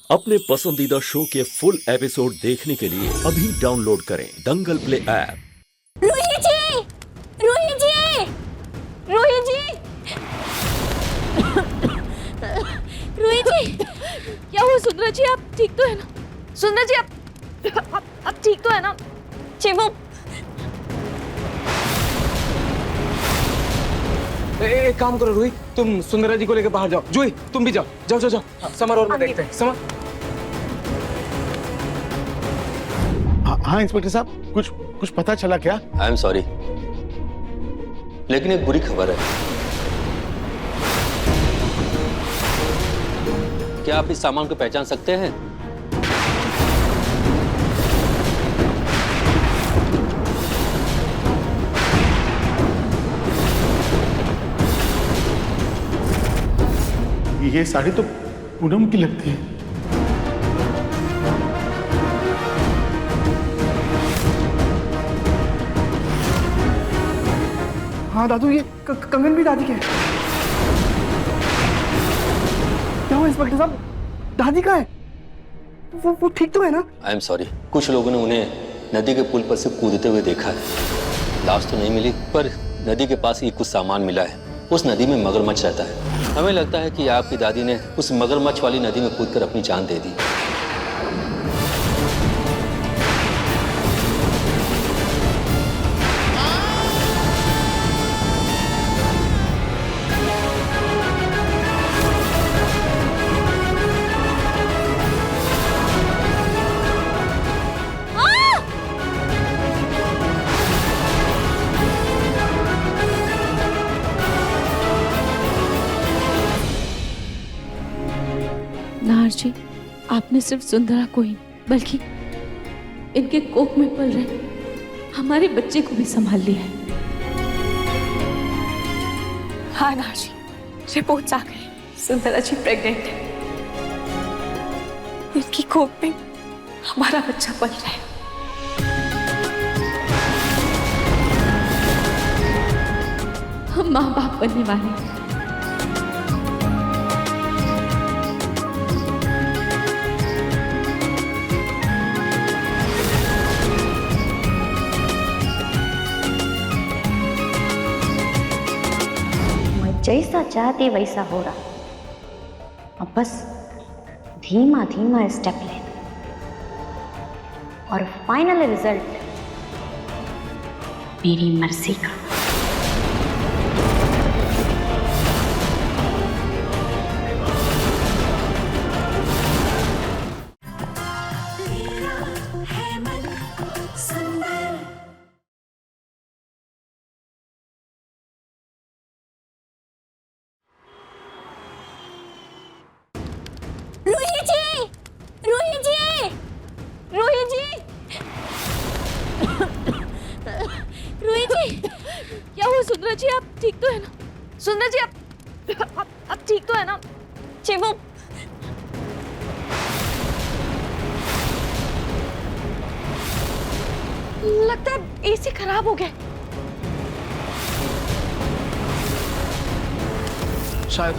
अपने पसंदीदा शो के फुल एपिसोड देखने के लिए अभी डाउनलोड करें दंगल प्ले ऐप। रूही जी, रूही जी, रूही जी, रूही जी, क्या हुआ? सुंदरा जी आप ठीक तो है ना? सुंदरा जी आप ठीक तो है ना? चिमू, एक काम करो रूही, तुम सुंदरा जी को लेकर बाहर जाओ। जूही तुम भी जाओ, जाओ जाओ जाओ। समर और मैं देखते हैं। समर। हाँ इंस्पेक्टर साहब, कुछ पता चला क्या? आई एम सॉरी, लेकिन एक बुरी खबर है। क्या आप इस सामान को पहचान सकते हैं? ये साड़ी तो पूनम की लगती है। हाँ दादू, ये कंगन भी दादी के है। क्या हुआ इंस्पेक्टर साहब? दादी कहाँ है? वो ठीक तो है ना? आई एम सॉरी, कुछ लोगों ने उन्हें नदी के पुल पर से कूदते हुए देखा है। लाश तो नहीं मिली, पर नदी के पास ही कुछ सामान मिला है। उस नदी में मगरमच्छ रहता है। हमें लगता है कि आपकी दादी ने उस मगरमच्छ वाली नदी में कूदकर अपनी जान दे दी। नार जी, आपने सिर्फ सुंदरा को ही बल्कि इनके कोख में पल रहे हमारे बच्चे को भी संभाल लिया है। हाँ नार जी, रिपोर्ट्स आ गई, सुंदरा जी प्रेग्नेंट है। इनकी कोख में हमारा बच्चा पल रहा है। हम माँ बाप बनने वाले हैं। जैसा चाहती वैसा हो रहा। अब बस धीमा धीमा स्टेप लेना और फाइनल रिजल्ट मेरी मर्जी का। रूही जी, रूही जी, रूही जी, रूही जी, क्या हुआ? सुंदरा जी आप ठीक तो है ना? सुंदरा जी आप ठीक तो है ना? चिमू, लगता है एसी खराब हो गया। शायद।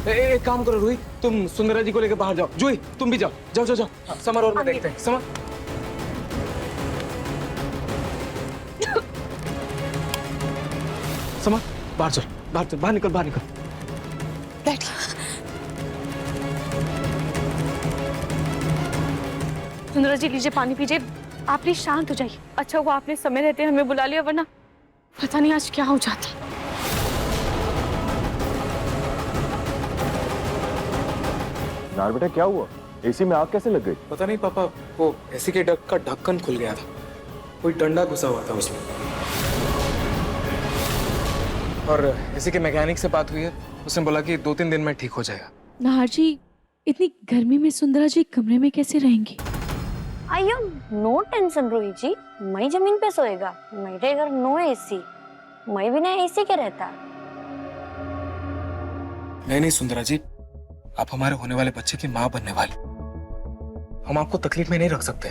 एक काम करो रूही, तुम सुंदरा जी को लेकर बाहर जाओ। जूही तुम भी जाओ, जाओ जाओ जाओ। समर और मैं देखते हैं। समर। समर बाहर चल, बाहर चल, बाहर निकल, बाहर निकल। बैठिए। सुंदरा जी लीजिए, पानी पीजिए, आप प्लीज शांत हो जाइए। अच्छा हुआ आपने समय रहते हमें बुला लिया, वरना पता नहीं आज क्या हो जाता। नार बेटा क्या हुआ? एसी में आग कैसे लग गई? पता नहीं पापा, वो एसी के डक का ढक्कन खुल गया था। कोई डंडा घुसा हुआ था उसमें। और एसी के मैकेनिक से बात हुई है, उसने बोला कि 2-3 दिन में ठीक हो जाएगा। नाहर जी, इतनी गर्मी में सुंदरा जी कमरे में कैसे रहेंगी? आयो नो टेंशन रूही जी, मैं जमीन पे सोएगा। मेरे घर नो एसी, मैं बिना एसी के रहता। नहीं सुंदरा जी, आप हमारे होने वाले बच्चे की माँ बनने वाली। हम आपको तकलीफ में नहीं रख सकते।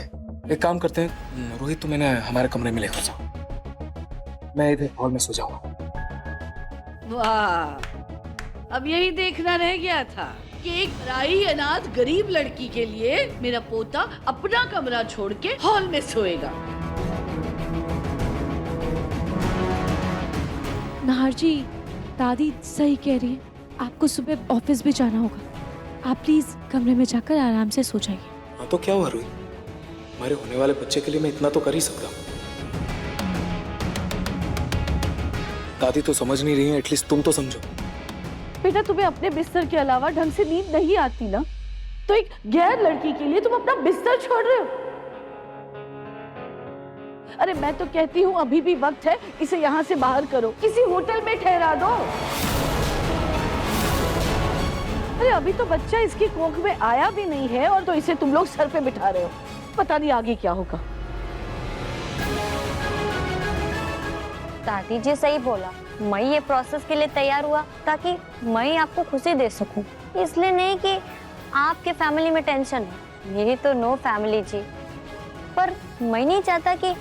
एक काम करते हैं रोहित, तुम इन्हें हमारे कमरे में लेकर जाओ, मैं इधर हॉल में सो जाऊंगा। वाह, अब यही देखना रह गया था कि एक पराई अनाथ गरीब लड़की के लिए मेरा पोता अपना कमरा छोड़ के हॉल में सोएगा। नाहर जी, दादी सही कह रही है, आपको सुबह ऑफिस भी जाना होगा। आप प्लीज कमरे में जाकर आराम से सो जाइए। हाँ तो क्या हुआ रूही, हमारे होने वाले बच्चे के लिए मैं इतना तो कर ही सकता हूँ। दादी तो समझ नहीं रही है, एटलीस्ट तुम तो समझो। बेटा तुम्हें अपने बिस्तर के अलावा ढंग से नींद नहीं आती ना, तो एक गैर लड़की के लिए तुम अपना बिस्तर छोड़ रहे हो। अरे मैं तो कहती हूँ अभी भी वक्त है, इसे यहाँ से बाहर करो, किसी होटल में ठहरा दो। अरे अभी तो बच्चा इसकी कोख में आया भी नहीं है और तो इसे तुम लोग सर पे बिठा रहे हो। पता नहीं आगे क्या होगा। दादी जी सही बोला, मैं ये प्रोसेस के लिए तैयार हुआ ताकि मैं आपको खुशी दे सकूं, इसलिए नहीं कि आपके फैमिली में टेंशन है। मेरी तो नो फैमिली जी, पर मैं नहीं चाहता कि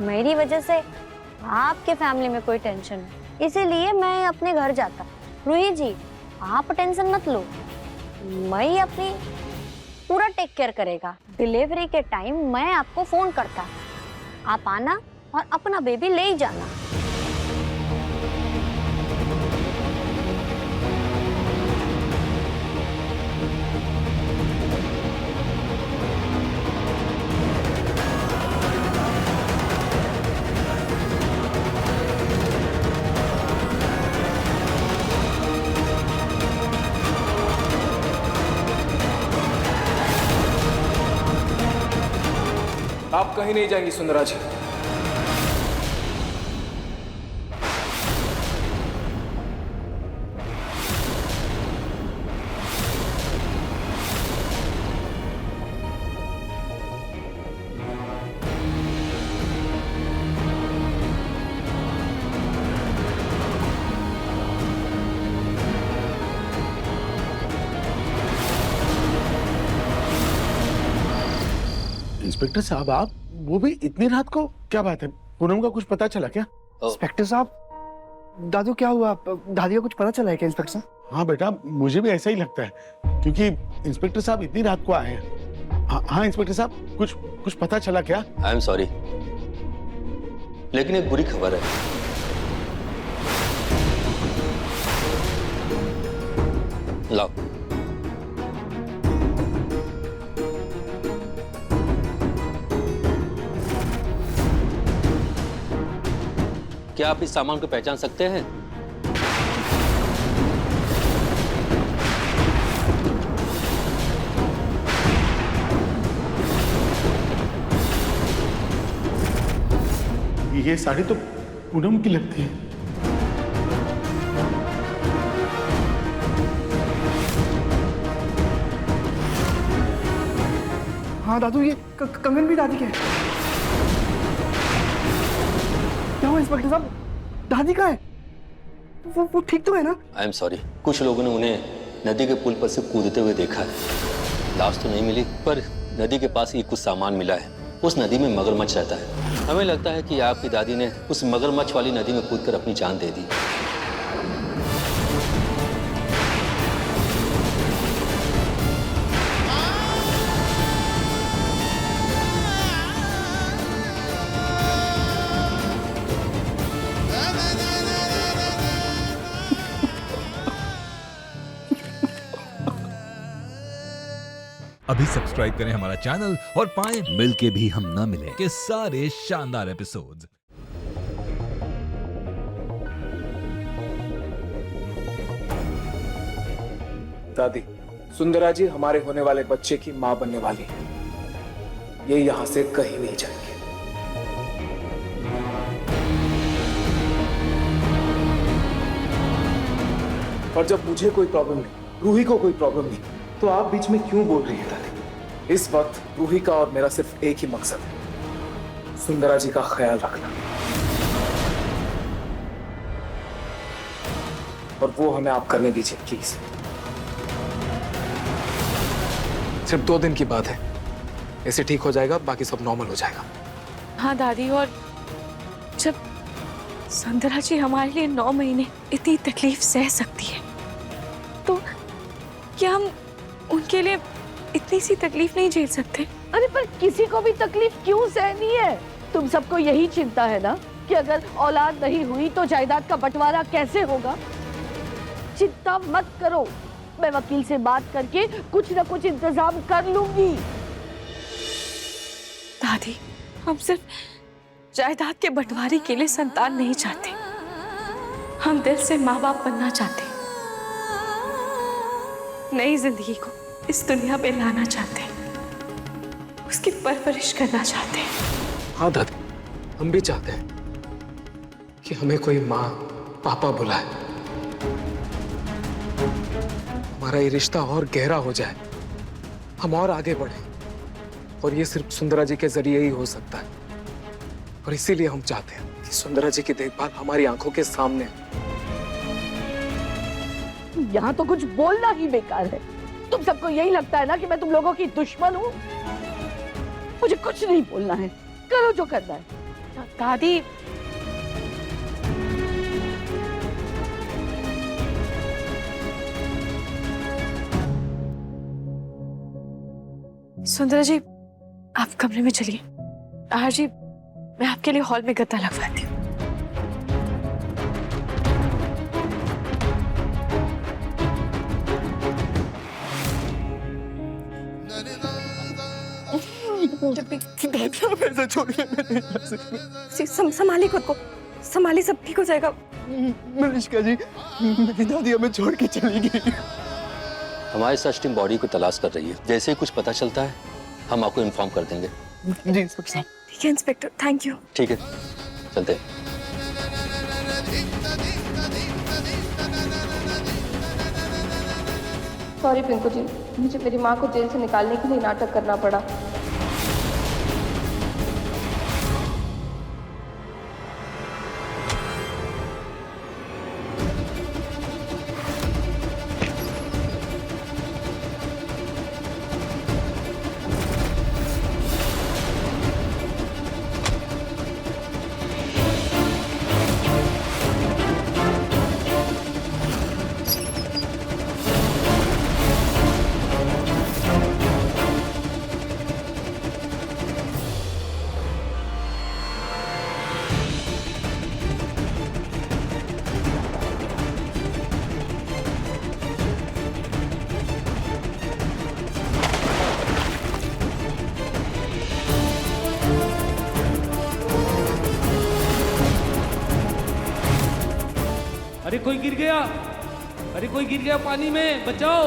मेरी वजह से आपके फैमिली में कोई टेंशन है, इसीलिए मैं अपने घर जाता। रूही जी आप टेंशन मत लो, मैं अपनी पूरा टेक केयर करेगा। डिलीवरी के टाइम मैं आपको फोन करता, आप आना और अपना बेबी ले ही जाना। आप कहीं नहीं जाएंगी सुंदरा जी। इंस्पेक्टर साहब, आप वो भी इतनी रात को, क्या बात है? पूनम का कुछ पता चला क्या? इंस्पेक्टर साहब, दादू क्या हुआ? दादी का कुछ पता चला है क्या इंस्पेक्टर साहब? हाँ बेटा, मुझे भी ऐसा ही लगता है, क्योंकि इंस्पेक्टर साहब इतनी रात को आए हैं। हाँ इंस्पेक्टर साहब, कुछ पता चला क्या? आई एम सॉरी, लेकिन एक बुरी खबर है। लाओ। क्या आप इस सामान को पहचान सकते हैं? ये साड़ी तो पूनम की लगती है। हाँ दादू, ये कंगन भी दादी के है। क्या हुआ इंस्पेक्टर साहब, दादी कहाँ है? वो ठीक तो है ना? आई एम सॉरी, कुछ लोगों ने उन्हें नदी के पुल पर से कूदते हुए देखा है। लाश तो नहीं मिली, पर नदी के पास ही कुछ सामान मिला है। उस नदी में मगरमच्छ रहता है। हमें लगता है कि आपकी दादी ने उस मगरमच्छ वाली नदी में कूदकर अपनी जान दे दी। अभी सब्सक्राइब करें हमारा चैनल और पाएं मिलके भी हम ना मिले के सारे शानदार एपिसोड्स। दादी, सुंदरा जी हमारे होने वाले बच्चे की मां बनने वाली है। ये यहां से कहीं नहीं जाएंगे। और जब मुझे कोई प्रॉब्लम नहीं, रूही को कोई प्रॉब्लम नहीं, तो आप बीच में क्यों बोल रही है दादी? इस वक्त रूही का और मेरा सिर्फ एक ही मकसद है, सुंदरा जी का ख्याल रखना। और वो हमें आप करने दीजिए प्लीज। सिर्फ 2 दिन की बात है, ऐसे ठीक हो जाएगा, बाकी सब नॉर्मल हो जाएगा। हाँ दादी, और जब सुंदरा जी हमारे लिए 9 महीने इतनी तकलीफ सह सकती है, तो क्या इनके लिए इतनी सी तकलीफ नहीं झेल सकते? अरे पर किसी को भी तकलीफ क्यों सहनी है? तुम सबको यही चिंता है ना कि अगर औलाद नहीं हुई तो जायदाद का बंटवारा कैसे होगा? चिंता मत करो, मैं वकील से बात करके कुछ न कुछ इंतजाम कर लूंगी। दादी, हम सिर्फ जायदाद के बंटवारे के लिए संतान नहीं चाहते, हम दिल से माँ बाप बनना चाहते, नई जिंदगी को इस दुनिया पे लाना चाहते, उसकी परवरिश करना चाहते। हाँ दादी, हम भी चाहते हैं कि हमें कोई माँ पापा बुलाए, हमारा ये रिश्ता और गहरा हो जाए, हम और आगे बढ़े, और ये सिर्फ सुंदरा जी के जरिए ही हो सकता है। और इसीलिए हम चाहते हैं कि सुंदरा जी की देखभाल हमारी आंखों के सामने। यहाँ तो कुछ बोलना ही बेकार है। तुम सबको यही लगता है ना कि मैं तुम लोगों की दुश्मन हूँ? मुझे कुछ नहीं बोलना है, करो जो करना है। दादी, सुंदरा जी, आप कमरे में चलिए। आहार जी, मैं आपके लिए हॉल में गद्दा लगवाती हूँ। संभाली खुद को, संभाली, सब ठीक हो जाएगा। मलिष्का जी, मेरी दादी हमें छोड़ के चली गई। हमारी सर्च टीम बॉडी को तलाश कर रही है, जैसे ही कुछ पता चलता है हम आपको इन्फॉर्म कर देंगे। जी इंस्पेक्टर साहब। ठीक है इंस्पेक्टर, थैंक यू। ठीक है, चलते हैं। सॉरी पिंकू जी, मुझे मेरी माँ को जेल से निकालने के लिए नाटक करना पड़ा। अरे कोई गिर गया, अरे कोई गिर गया पानी में, बचाओ।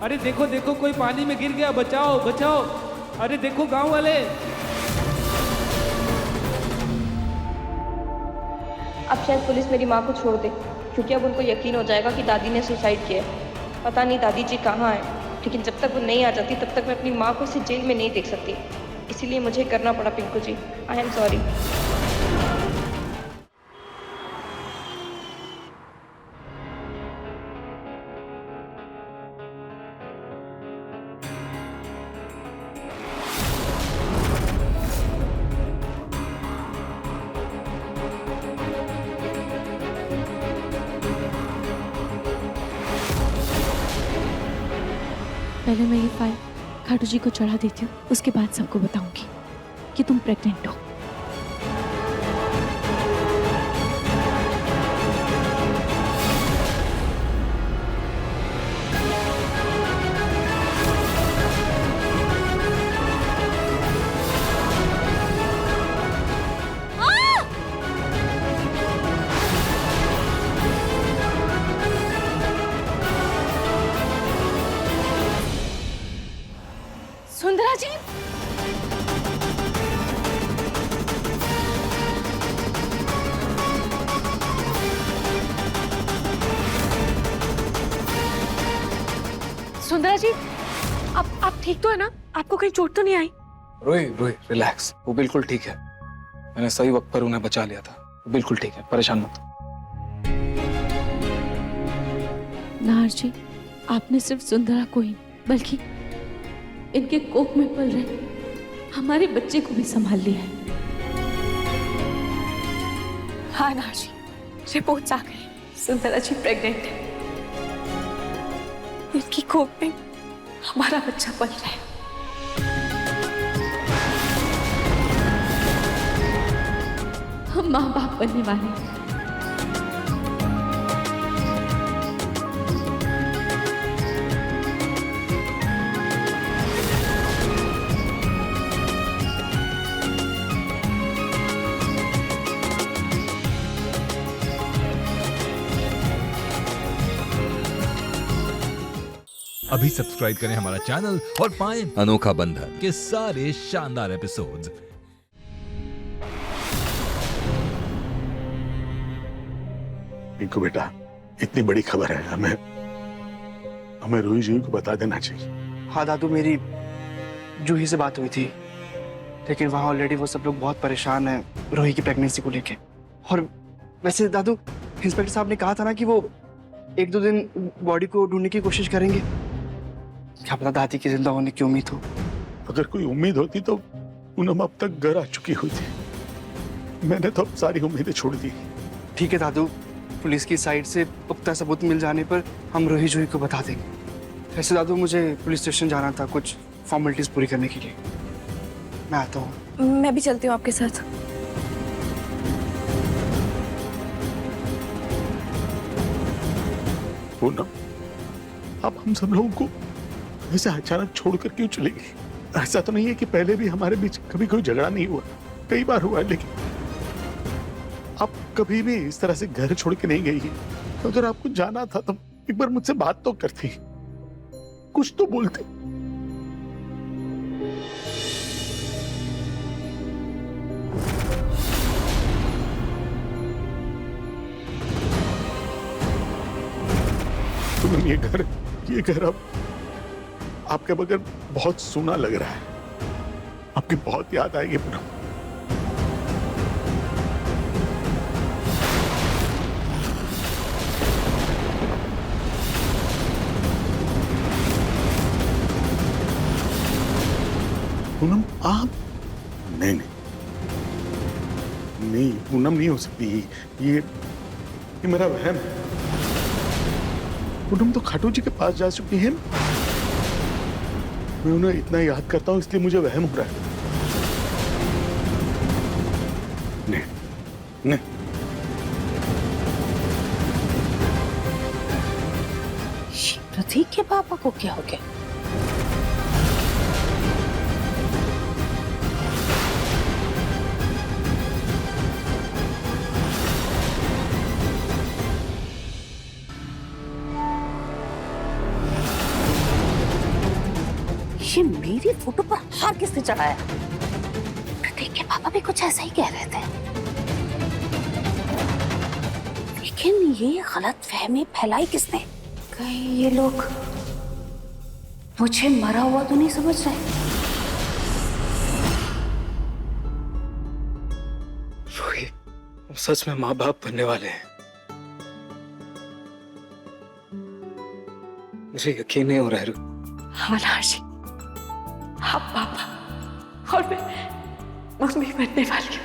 अरे देखो देखो, कोई पानी में गिर गया, बचाओ बचाओ। अरे देखो गांव वाले। अब शायद पुलिस मेरी माँ को छोड़ दे, क्योंकि अब उनको यकीन हो जाएगा कि दादी ने सुसाइड किया है। पता नहीं दादी जी कहाँ है, लेकिन जब तक वो नहीं आ जाती तब तक मैं अपनी माँ को इसे जेल में नहीं देख सकती। इसीलिए मुझे करना पड़ा पिंकू जी, आई एम सॉरी। पहले मैं ये फाइल खाटू जी को चढ़ा देती हूँ, उसके बाद सबको बताऊंगी कि तुम प्रेग्नेंट हो। सुंदरा जी, सुंदरा जी, आप ठीक तो है ना? आपको कहीं चोट तो नहीं आई? रोही रिलैक्स, वो बिल्कुल ठीक है। मैंने सही वक्त पर उन्हें बचा लिया था, वो बिल्कुल ठीक है, परेशान मत हो। नाहर जी, आपने सिर्फ सुंदरा को ही बल्कि इनके कोख में पल रहे हमारे बच्चे को भी संभाल लिया है। हाँ नाहर जी, रिपोर्ट्स आ गई, सुंदरा जी प्रेग्नेंट है। इनकी कोख में हमारा बच्चा पल रहा है। हम माँ बाप बनने वाले हैं। अभी सब्सक्राइब करें हमारा चैनल और पाएं अनोखा बंधन के सारे शानदार एपिसोड्स। पिंकू बेटा, इतनी बड़ी खबर है, हमें रूही जी को बता देना चाहिए। हाँ दादू, मेरी जूही से बात हुई थी, लेकिन वहाँ ऑलरेडी वो सब लोग बहुत परेशान हैं रूही की प्रेगनेंसी को लेके। और वैसे दादू, इंस्पेक्टर साहब ने कहा था ना कि वो 1-2 दिन बॉडी को ढूंढने की कोशिश करेंगे। क्या पता दादी की जिंदा होने की उम्मीद हो। अगर कोई उम्मीद होती तो पूनम अब तक घर आ चुकी हुई थी। मैंने तो अब सारी उम्मीदें छोड़ दी। ठीक है दादू, पुलिस की साइड से पुख्ता सबूत मिल जाने पर हम रूही जूही को बता देंगे। वैसे दादू, मुझे पुलिस स्टेशन जाना था कुछ फॉर्मेलिटीज पूरी करने के लिए। मैं आता हूँ। मैं भी चलती हूँ आपके साथ। पूनम, अब हम सब लोगों को ऐसे अचानक छोड़कर क्यों चली गई? ऐसा तो नहीं है कि पहले भी हमारे बीच कभी कोई झगड़ा नहीं हुआ, कई बार हुआ है, लेकिन आप कभी भी इस तरह से घर छोड़ के नहीं गई। अगर आपको जाना था तो एक बार मुझसे बात तो करती, कुछ तो बोलते। तुम ये घर अब आपके बगैर बहुत सूना लग रहा है। आपकी बहुत याद आएगी पूनम। पूनम, आप नहीं पूनम नहीं हो सकती। ये मेरा वहम है। पूनम तो खाटू जी के पास जा चुकी है। मैं उन्हें इतना याद करता हूं, इसलिए मुझे वहम हो रहा है। नहीं प्रतीक के पापा को क्या हो गया? ये मेरी फोटो पर हार किसने चढ़ाया? प्रतीक के पापा भी कुछ ऐसा ही कह रहे थे, लेकिन ये गलत फहमी फैलाई किसने? कहीं ये लोग मुझे मरा हुआ तो नहीं समझ रहे? रोहित, हम सच में माँ बाप बनने वाले हैं। मुझे यकीन नहीं हो रहा है। हाँ लाशी, आप पापा और मैं मम्मी बनने वाली हूँ।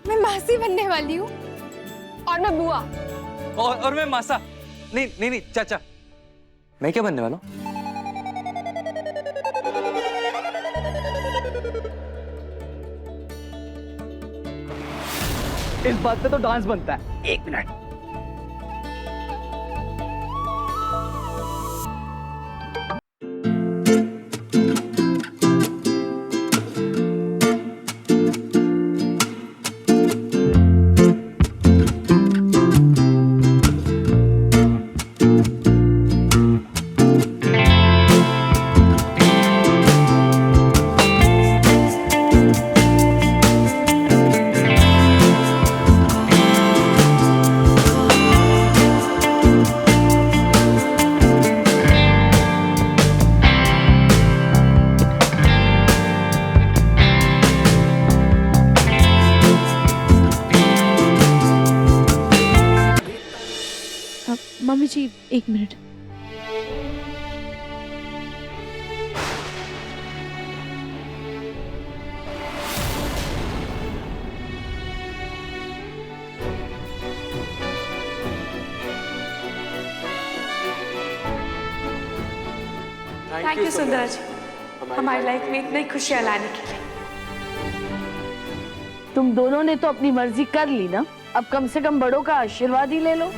मैं मासी बनने वाली हूँ और मैं बुआ। और मैं मासा। नहीं चाचा। मैं क्या बनने वाला हूँ? इस बात पे तो डांस बनता है। 1 minute. Mummy ji 1 minute. Thank you Sundara ji, हमारी लाइफ में इतनी खुशियां लाने के लिए। तुम दोनों ने तो अपनी मर्जी कर ली ना, अब कम से कम बड़ों का आशीर्वाद ही ले लो।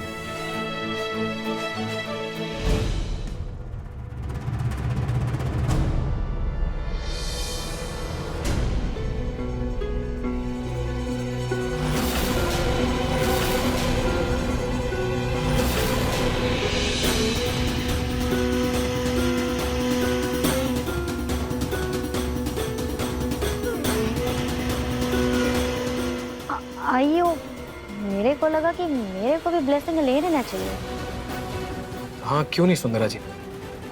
आइयो, मेरे को लगा कि मेरे को भी ब्लेसिंग ले लेना चाहिए। हाँ, क्यों नहीं सुंदरा जी।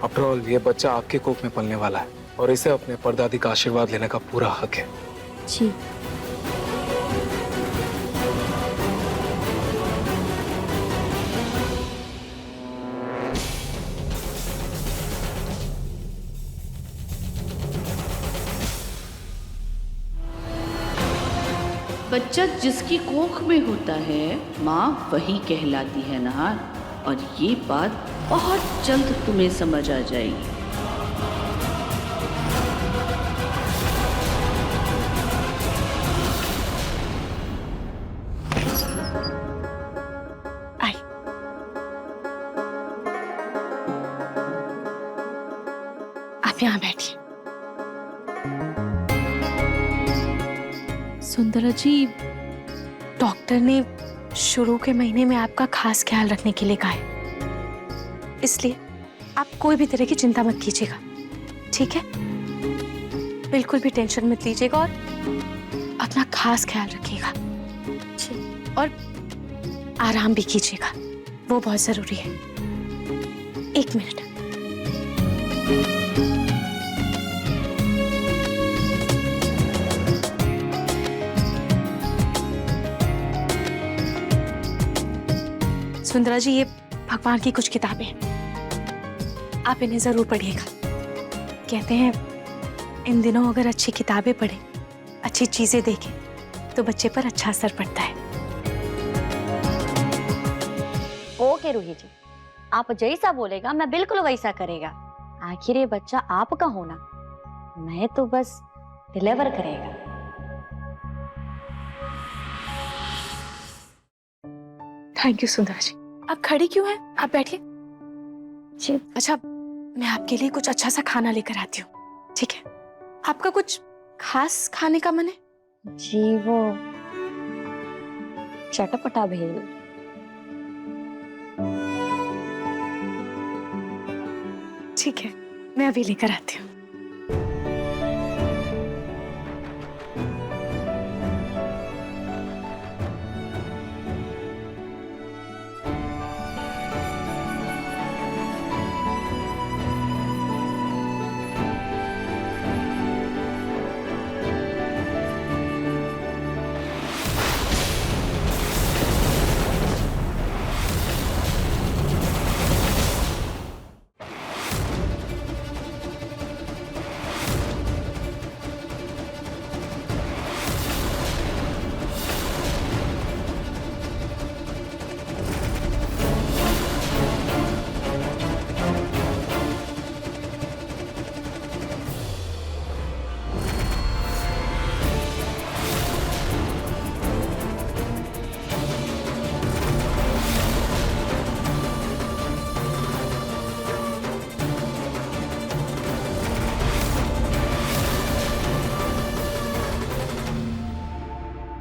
आफ्टर ऑल ये बच्चा आपके कोख में पलने वाला है और इसे अपने परदादी का आशीर्वाद लेने का पूरा हक है। जी। बच्चा जिसकी कोख में होता है माँ वही कहलाती है नहार, और ये बात बहुत जल्द तुम्हें समझ आ जाएगी। आप यहाँ बैठिए। सुंदरा जी, डॉक्टर ने शुरू के महीने में आपका खास ख्याल रखने के लिए कहा है, इसलिए आप कोई भी तरह की चिंता मत कीजिएगा, ठीक है? बिल्कुल भी टेंशन मत लीजिएगा और अपना खास ख्याल रखिएगा, और आराम भी कीजिएगा, वो बहुत जरूरी है। 1 मिनट। सुंदरा जी, ये भगवान की कुछ किताबें हैं, आप इन्हें जरूर पढ़िएगा। कहते हैं इन दिनों अगर अच्छी किताबें पढ़ें, अच्छी चीजें देखें, तो बच्चे पर अच्छा असर पड़ता है। ओके रूही जी, आप जैसा बोलेगा मैं बिल्कुल वैसा करेगा। आखिर ये बच्चा आपका होना, मैं तो बस डिलीवर करेगा। थैंक यू सुंदरा जी। आप खड़ी क्यों हैं? आप बैठिए। जी। अच्छा, मैं आपके लिए कुछ अच्छा सा खाना लेकर आती हूँ, ठीक है? आपका कुछ खास खाने का मन है? जी, वो चटपटा भेल। ठीक है, मैं अभी लेकर आती हूँ।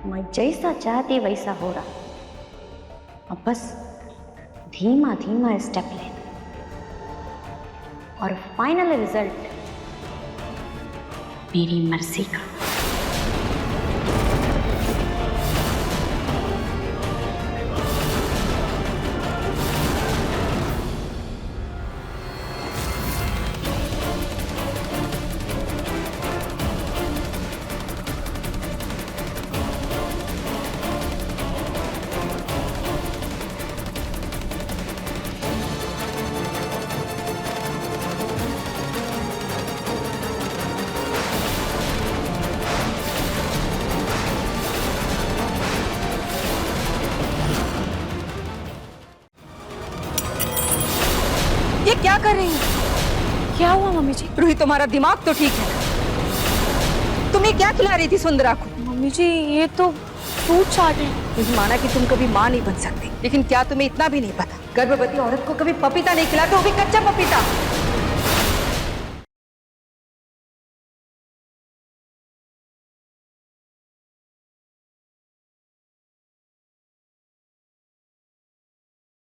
मैं जैसा चाहती वैसा हो रहा, अब बस धीमा धीमा स्टेप लेना और फाइनल रिजल्ट मेरी मर्जी का। कर रही हैं? क्या हुआ मम्मी जी? रूही, तुम्हारा दिमाग तो ठीक है। तुम ये क्या खिला रही थी सुंदरा को? मम्मी जी ये तो फ्रूट चाट है। मुझे माना कि तुम कभी माँ नहीं बन सकती, लेकिन क्या तुम्हें इतना भी नहीं पता गर्भवती औरत को कभी पपीता नहीं खिलाते, वो भी कच्चा पपीता।